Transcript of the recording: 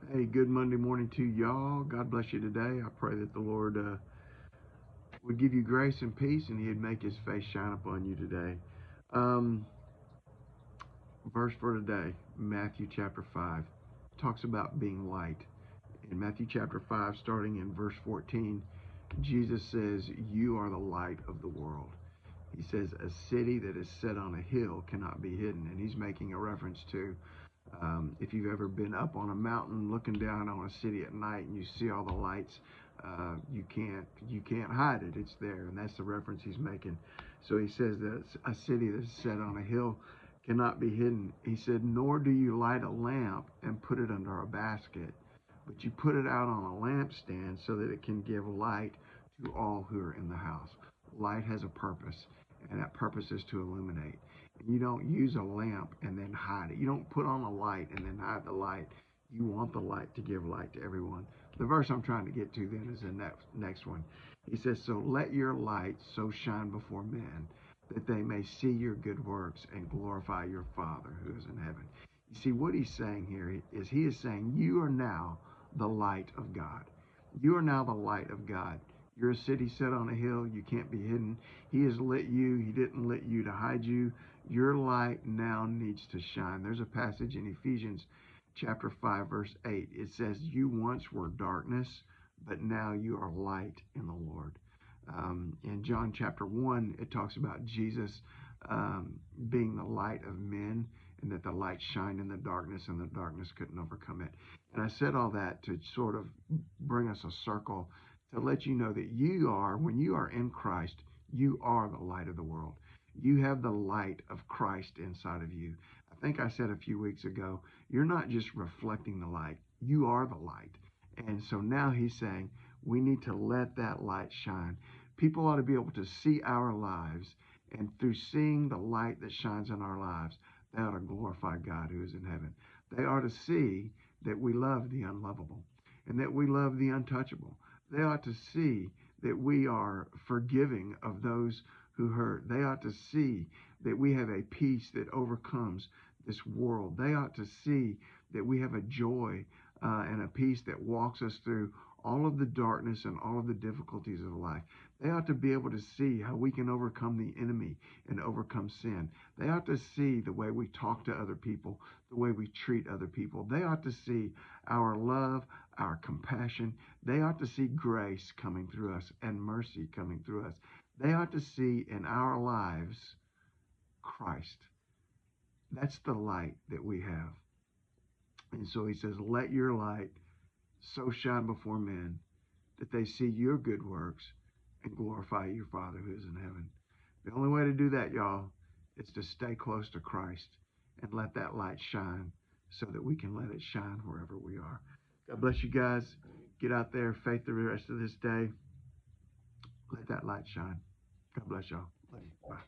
Hey, good Monday morning to y'all. God bless you today. I pray that the Lord would give you grace and peace and He'd make His face shine upon you today. Um, Verse for today, Matthew chapter 5, talks about being light. In Matthew chapter 5, starting in verse 14, Jesus says, "You are the light of the world." He says, "A city that is set on a hill cannot be hidden." And He's making a reference to if you've ever been up on a mountain looking down on a city at night and you see all the lights, you can't hide it. It's there, and that's the reference he's making. So he says that a city that's set on a hill cannot be hidden. He said, "Nor do you light a lamp and put it under a basket, but you put it out on a lampstand so that it can give light to all who are in the house." Light has a purpose, and that purpose is to illuminate. You don't use a lamp and then hide it. You don't put on a light and then hide the light. You want the light to give light to everyone. The verse I'm trying to get to then is the next one. He says, "So let your light so shine before men that they may see your good works and glorify your Father who is in heaven." You see, what he's saying here is he is saying you are now the light of God. You are now the light of God. You're a city set on a hill. You can't be hidden. He has lit you. He didn't lit you to hide you. Your light now needs to shine. There's a passage in Ephesians chapter 5, verse 8. It says, "You once were darkness, but now you are light in the Lord." In John chapter 1, it talks about Jesus being the light of men, and that the light shined in the darkness and the darkness couldn't overcome it. And I said all that to sort of bring us a circle to let you know that you are, when you are in Christ, you are the light of the world. You have the light of Christ inside of you. I think I said a few weeks ago, you're not just reflecting the light, you are the light. And so now he's saying we need to let that light shine. People ought to be able to see our lives, and through seeing the light that shines in our lives, they ought to glorify God who is in heaven. They ought to see that we love the unlovable and that we love the untouchable. They ought to see that we are forgiving of those who hurt. They ought to see that we have a peace that overcomes this world. They ought to see that we have a joy and a peace that walks us through all of the darkness and all of the difficulties of life. They ought to be able to see how we can overcome the enemy and overcome sin. They ought to see the way we talk to other people, the way we treat other people. They ought to see our love, our compassion. They ought to see grace coming through us and mercy coming through us. They ought to see in our lives Christ. That's the light that we have. And so he says, "Let your light so shine before men that they see your good works and glorify your Father who is in heaven." The only way to do that, y'all, is to stay close to Christ and let that light shine so that we can let it shine wherever we are. God bless you guys. Get out there, faith the rest of this day. Let that light shine. God bless y'all. Love you. Bye.